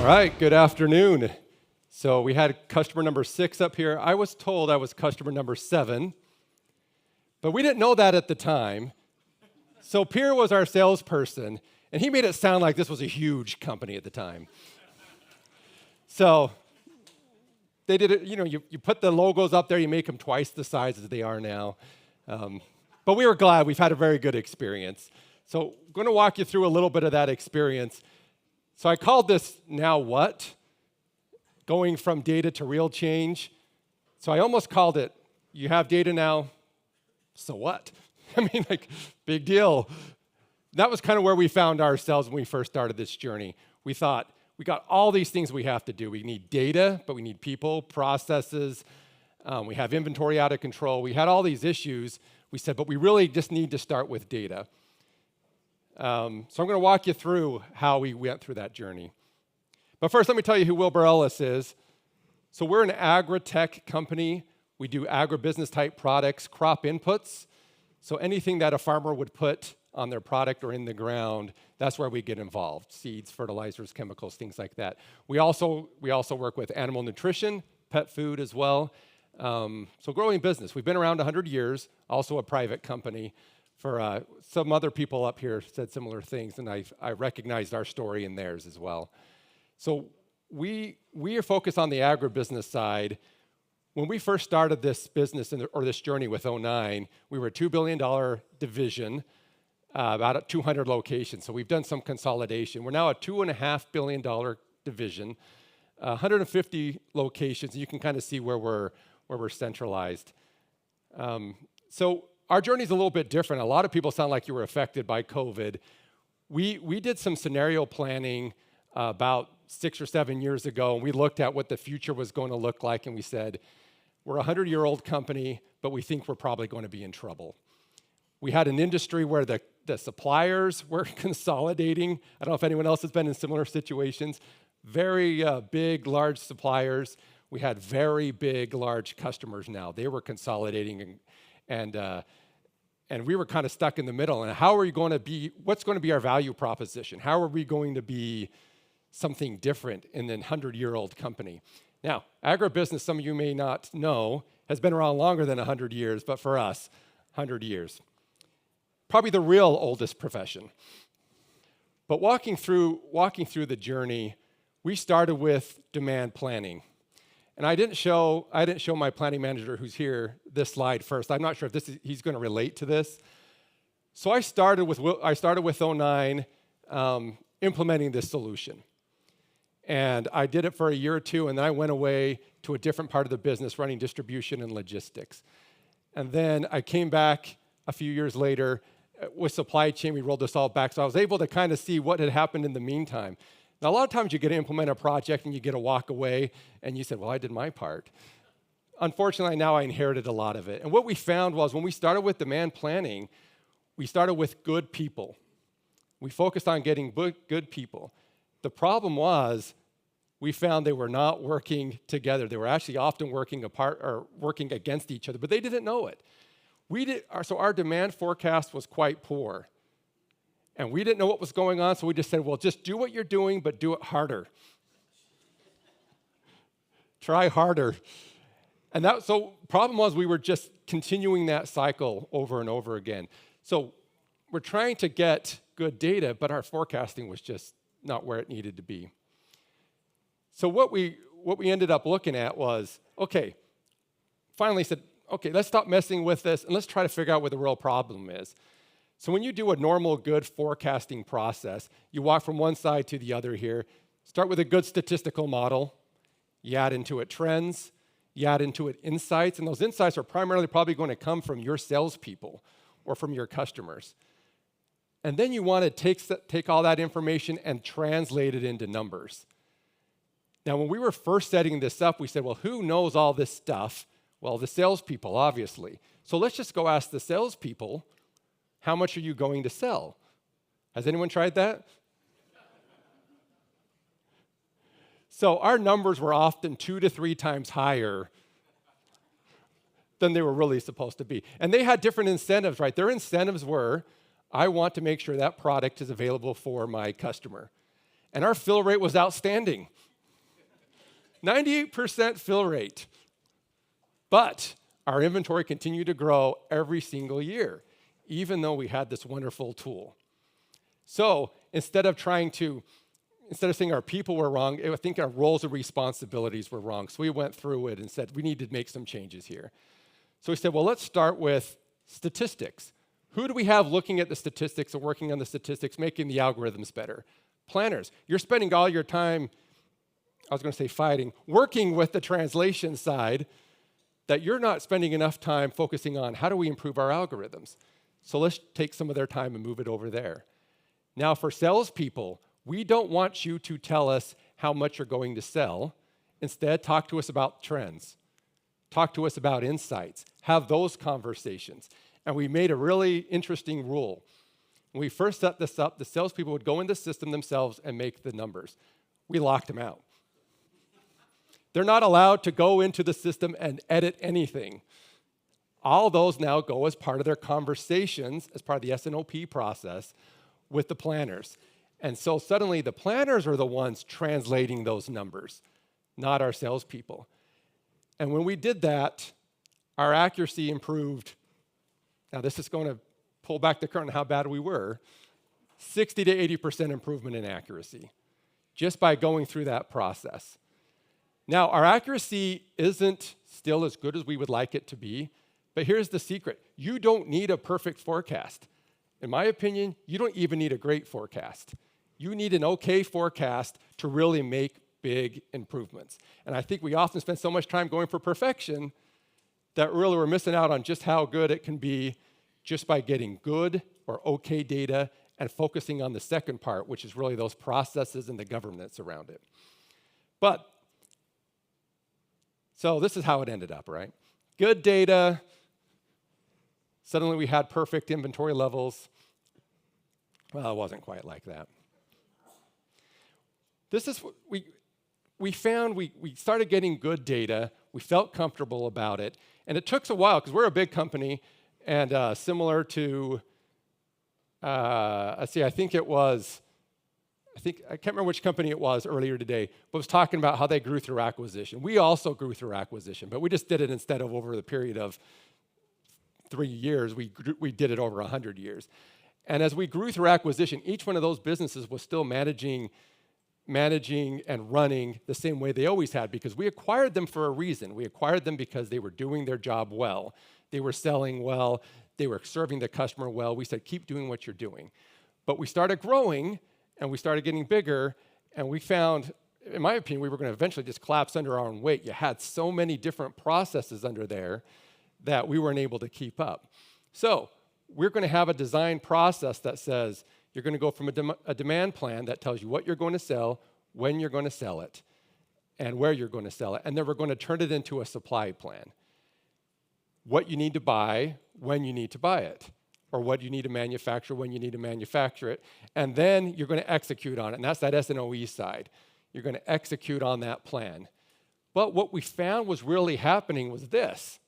All right, good afternoon. So we had customer number 6 up here. I was told I was customer number 7, but we didn't know that at the time. So Pierre was our salesperson, and he made it sound like this was a huge company at the time. So they did it, you put the logos up there, you make them twice the size as they are now. But we were glad. We've had a very good experience. So I'm going to walk you through a little bit of that experience. So I called this Now What? Going from data to real change. So I almost called it, you have data now, so what? I mean, big deal. That was kind of where we found ourselves when we first started this journey. We thought, we got all these things we have to do. We need data, but we need people, processes. We have inventory out of control. We had all these issues. We said, but we really just need to start with data. So I'm going to walk you through how we went through that journey. But first, let me tell you who Wilbur-Ellis is. So we're an agri-tech company. We do agribusiness type products, crop inputs. So anything that a farmer would put on their product or in the ground, that's where we get involved. Seeds, fertilizers, chemicals, things like that. We also work with animal nutrition, pet food as well. So growing business. We've been around 100 years, also a private company. For some other people up here said similar things, and I recognized our story in theirs as well. So we are focused on the agribusiness side. When we first started this business or this journey with 09, we were a $2 billion division, about 200 locations. So we've done some consolidation. We're now a $2.5 billion division, 150 locations. And you can kind of see where we're centralized. So our journey is a little bit different. A lot of people sound like you were affected by COVID. We did some scenario planning about 6 or 7 years ago, and we looked at what the future was going to look like, and we said, we're a 100-year-old company, but we think we're probably going to be in trouble. We had an industry where the suppliers were consolidating. I don't know if anyone else has been in similar situations. Very big, large suppliers. We had very big, large customers now. They were consolidating, and we were kind of stuck in the middle. And how are we going to be, what's going to be our value proposition? How are we going to be something different in a 100-year-old company? Now, agribusiness, some of you may not know, has been around longer than 100 years, but for us, 100 years. Probably the real oldest profession. But walking through the journey, we started with demand planning. And I didn't show my planning manager who's here this slide first. I'm not sure if he's going to relate to this. So I started with 09 implementing this solution. And I did it for a year or two, and then I went away to a different part of the business, running distribution and logistics. And then I came back a few years later with supply chain. We rolled this all back, so I was able to kind of see what had happened in the meantime. Now, a lot of times you get to implement a project and you get to walk away, and you said, well, I did my part. Unfortunately, now I inherited a lot of it. And what we found was when we started with demand planning, we started with good people. We focused on getting good people. The problem was we found they were not working together. They were actually often working apart or working against each other, but they didn't know it. So our demand forecast was quite poor. And we didn't know what was going on, so we just said, well, just do what you're doing, but do it harder. Try harder. And problem was we were just continuing that cycle over and over again. So we're trying to get good data, but our forecasting was just not where it needed to be. So what we ended up looking at was, okay, finally said, okay, let's stop messing with this, and let's try to figure out what the real problem is. So when you do a normal, good forecasting process, you walk from one side to the other here. Start with a good statistical model. You add into it trends. You add into it insights. And those insights are primarily probably going to come from your salespeople or from your customers. And then you want to take all that information and translate it into numbers. Now, when we were first setting this up, we said, well, who knows all this stuff? Well, the salespeople, obviously. So let's just go ask the salespeople, how much are you going to sell? Has anyone tried that? So our numbers were often 2 to 3 times higher than they were really supposed to be. And they had different incentives, right? Their incentives were, I want to make sure that product is available for my customer. and our fill rate was outstanding. 98% fill rate. But our inventory continued to grow every single year, even though we had this wonderful tool. So instead of saying our people were wrong, I think our roles and responsibilities were wrong. So we went through it and said, we need to make some changes here. So we said, well, let's start with statistics. Who do we have looking at the statistics and working on the statistics, making the algorithms better? Planners. You're spending all your time, I was going to say fighting, working with the translation side, that you're not spending enough time focusing on how do we improve our algorithms. So let's take some of their time and move it over there. Now for salespeople, we don't want you to tell us how much you're going to sell. Instead, talk to us about trends. Talk to us about insights. Have those conversations. And we made a really interesting rule. When we first set this up, the salespeople would go in the system themselves and make the numbers. We locked them out. They're not allowed to go into the system and edit anything. All those now go as part of their conversations, as part of the S&OP process with the planners. And so suddenly the planners are the ones translating those numbers, not our salespeople. And when we did that, our accuracy improved. Now this is going to pull back the curtain on how bad we were. 60 to 80% improvement in accuracy, just by going through that process. Now, our accuracy isn't still as good as we would like it to be, but here's the secret. You don't need a perfect forecast. In my opinion, you don't even need a great forecast. You need an okay forecast to really make big improvements. And I think we often spend so much time going for perfection that really we're missing out on just how good it can be just by getting good or okay data and focusing on the second part, which is really those processes and the governance around it. So this is how it ended up, right? Good data. Suddenly we had perfect inventory levels. Well, it wasn't quite like that. This is what we found. We started getting good data. We felt comfortable about it. And it took us a while because we're a big company and similar to, I can't remember which company it was earlier today, but was talking about how they grew through acquisition. We also grew through acquisition, but we just did it instead of over the period of 3 years, we did it over 100 years. And as we grew through acquisition, each one of those businesses was still managing and running the same way they always had because we acquired them for a reason. We acquired them because they were doing their job well. They were selling well. They were serving the customer well. We said, keep doing what you're doing. But we started growing, and we started getting bigger, and we found, in my opinion, we were going to eventually just collapse under our own weight. You had so many different processes under there that we weren't able to keep up. So we're going to have a design process that says you're going to go from a demand plan that tells you what you're going to sell, when you're going to sell it, and where you're going to sell it. And then we're going to turn it into a supply plan. What you need to buy, when you need to buy it, or what you need to manufacture, when you need to manufacture it. And then you're going to execute on it. And that's that S&OE side. You're going to execute on that plan. But what we found was really happening was this.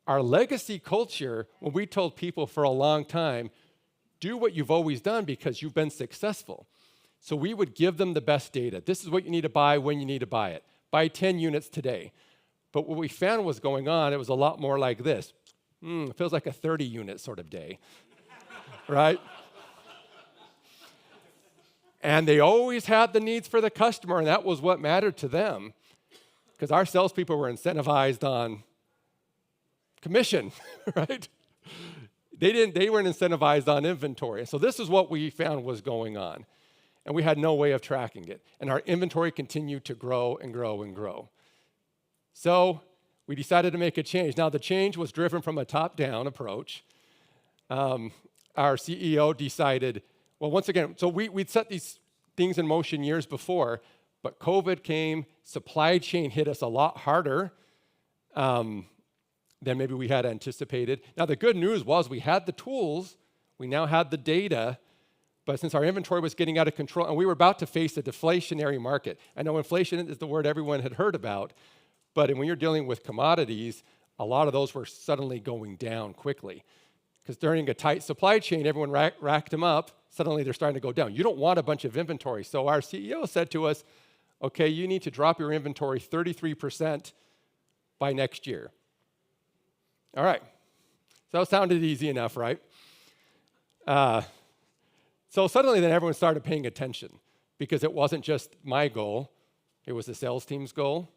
Our legacy culture, when we told people for a long time, do what you've always done because you've been successful. So we would give them the best data. This is what you need to buy when you need to buy it. Buy 10 units today. But what we found was going on, it was a lot more like this. It feels like a 30-unit sort of day, right? And they always had the needs for the customer, and that was what mattered to them because our salespeople were incentivized on commission, right? They weren't incentivized on inventory. So this is what we found was going on, and we had no way of tracking it. And our inventory continued to grow and grow and grow. So we decided to make a change. Now, the change was driven from a top-down approach. Our CEO decided, well, once again, so we'd set these things in motion years before, but COVID came, supply chain hit us a lot harder than maybe we had anticipated. Now, the good news was we had the tools, we now had the data, but since our inventory was getting out of control, and we were about to face a deflationary market. I know inflation is the word everyone had heard about, but when you're dealing with commodities, a lot of those were suddenly going down quickly. because during a tight supply chain, everyone racked them up. Suddenly, they're starting to go down. You don't want a bunch of inventory. So our CEO said to us, okay, you need to drop your inventory 33% by next year. All right. So it sounded easy enough, right? So suddenly then everyone started paying attention because it wasn't just my goal. It was the sales team's goal.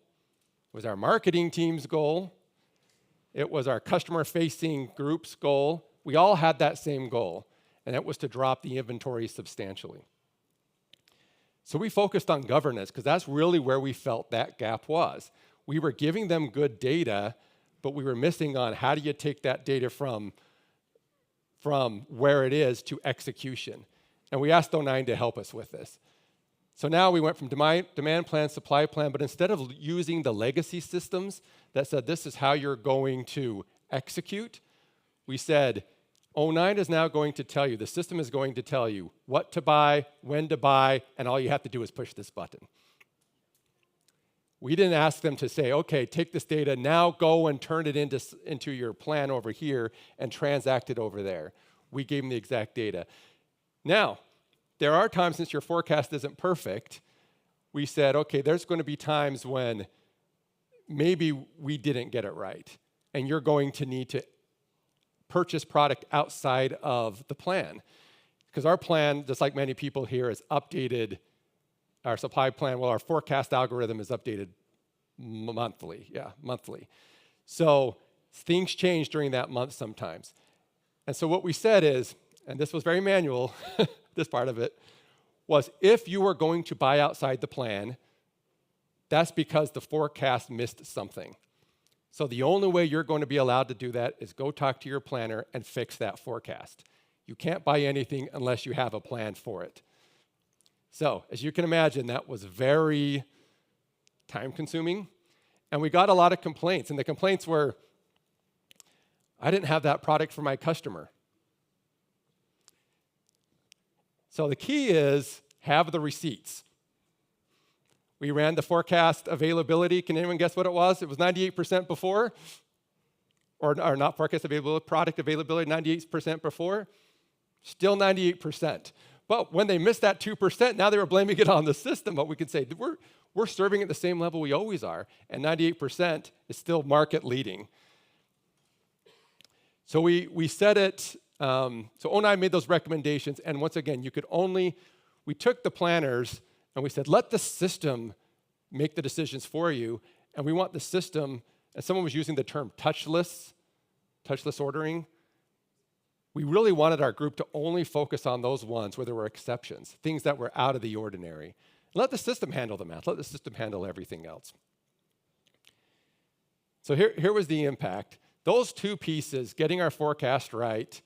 It was our marketing team's goal. It was our customer-facing group's goal. We all had that same goal, and it was to drop the inventory substantially. So we focused on governance because that's really where we felt that gap was. We were giving them good data, but we were missing on how do you take that data from where it is to execution. And we asked O9 to help us with this. So now we went from demand plan, supply plan, but instead of using the legacy systems that said this is how you're going to execute, we said O9 is now going to tell you, the system is going to tell you what to buy, when to buy, and all you have to do is push this button. We didn't ask them to say, okay, take this data, now go and turn it into your plan over here and transact it over there. We gave them the exact data. Now, there are times, since your forecast isn't perfect, we said, okay, there's going to be times when maybe we didn't get it right, and you're going to need to purchase product outside of the plan. Because our plan, just like many people here, is updated. Our supply plan, well, our forecast algorithm is updated monthly. So things change during that month sometimes. And so what we said is, and this was very manual, this part of it, was if you are going to buy outside the plan, that's because the forecast missed something. So the only way you're going to be allowed to do that is go talk to your planner and fix that forecast. You can't buy anything unless you have a plan for it. So as you can imagine, that was very time-consuming, and we got a lot of complaints. And the complaints were, I didn't have that product for my customer. So the key is have the receipts. We ran the forecast availability. Can anyone guess what it was? It was 98% before, or not forecast availability, product availability, 98% before, still 98%. But when they missed that 2%, now they were blaming it on the system. But we could say, we're serving at the same level we always are, and 98% is still market leading. So we set it, so O9 made those recommendations, and once again, we took the planners and we said, let the system make the decisions for you, and we want the system, and someone was using the term touchless ordering. We really wanted our group to only focus on those ones where there were exceptions, things that were out of the ordinary. Let the system handle the math. Let the system handle everything else. So here was the impact. Those two pieces, getting our forecast right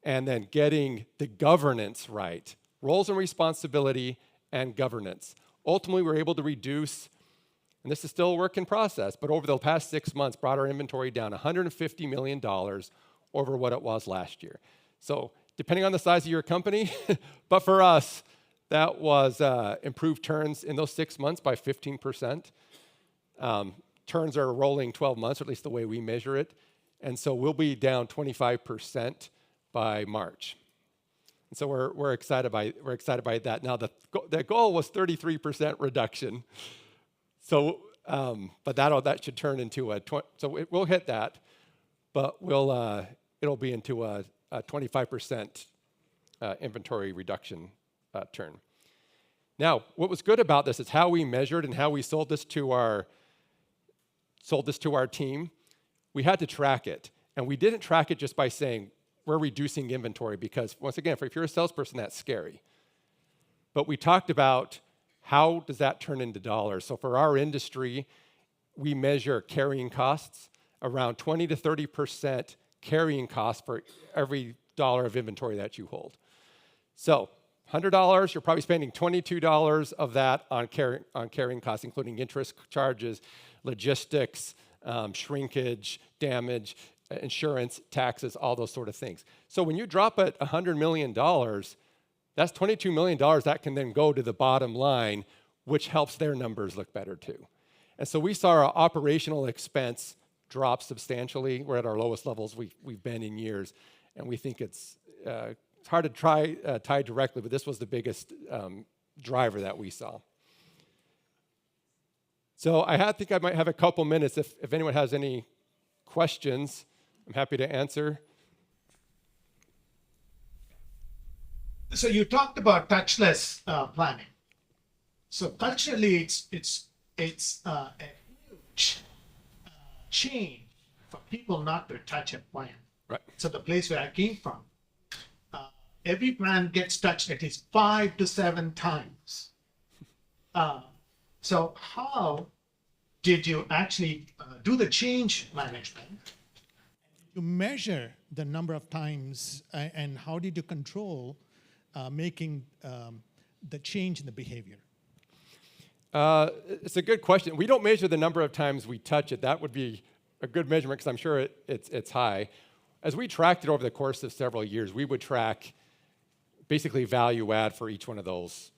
and then getting the governance right, roles and responsibility and governance. Ultimately, we're able to reduce, and this is still a work in process, but over the past 6 months, brought our inventory down $150 million over what it was last year. So depending on the size of your company, but for us, that was improved turns in those 6 months by 15%. Turns are rolling 12 months, or at least the way we measure it. And so we'll be down 25% by March. And so we're excited by that. Now the goal was 33% reduction. So, but that should turn into we'll hit that, but it'll be into a 25% inventory reduction turn. Now, what was good about this is how we measured and how we sold this to our team. We had to track it, and we didn't track it just by saying we're reducing inventory, because once again, if you're a salesperson, that's scary. But we talked about how does that turn into dollars. So for our industry, we measure carrying costs, around 20 to 30% carrying costs for every dollar of inventory that you hold. So $100, you're probably spending $22 of that on carrying costs, including interest charges, logistics, shrinkage, damage, insurance, taxes, all those sort of things. So when you drop it $100 million, that's $22 million that can then go to the bottom line, which helps their numbers look better too. And so we saw our operational expense drop substantially. We're at our lowest levels we've been in years. And we think it's hard to tie directly, but this was the biggest driver that we saw. So I think I might have a couple minutes. If anyone has any questions, I'm happy to answer. So you talked about touchless planning. So culturally, it's a huge change for people not to touch a plan. Right. So the place where I came from, every plan gets touched at least 5 to 7 times. So how did you actually do the change management? You measure the number of times, and how did you control making the change in the behavior? It's a good question. We don't measure the number of times we touch it. That would be a good measurement because I'm sure it's high. As we tracked it over the course of several years, we would track basically value add for each one of those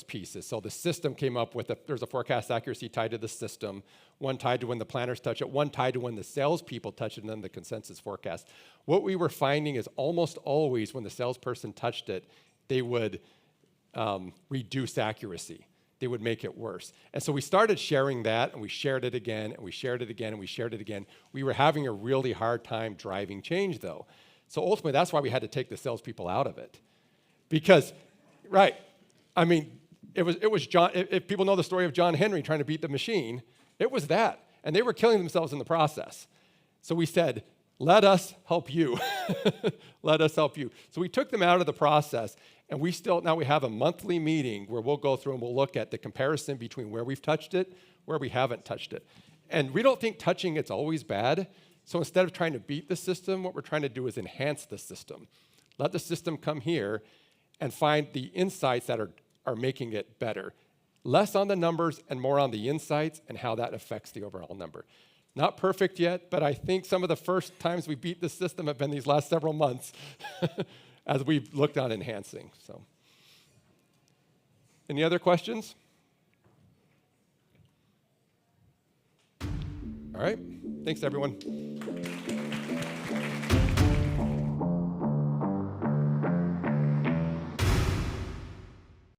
pieces. So the system came up with there's a forecast accuracy tied to the system, one tied to when the planners touch it, one tied to when the salespeople touch it, and then the consensus forecast. What we were finding is almost always when the salesperson touched it, they would reduce accuracy. They would make it worse. And so we started sharing that, and we shared it again, and we shared it again, and we shared it again. We were having a really hard time driving change, though. So ultimately, that's why we had to take the salespeople out of it. Because, right, I mean, it was John, if people know the story of John Henry trying to beat the machine, it was that. And they were killing themselves in the process. So we said, let us help you. Let us help you. So we took them out of the process, and now we have a monthly meeting where we'll go through and we'll look at the comparison between where we've touched it, where we haven't touched it. And we don't think touching it's always bad. So instead of trying to beat the system, what we're trying to do is enhance the system. Let the system come here and find the insights that are making it better. Less on the numbers and more on the insights and how that affects the overall number. Not perfect yet, but I think some of the first times we beat the system have been these last several months as we've looked on enhancing. So, any other questions? All right. Thanks, everyone.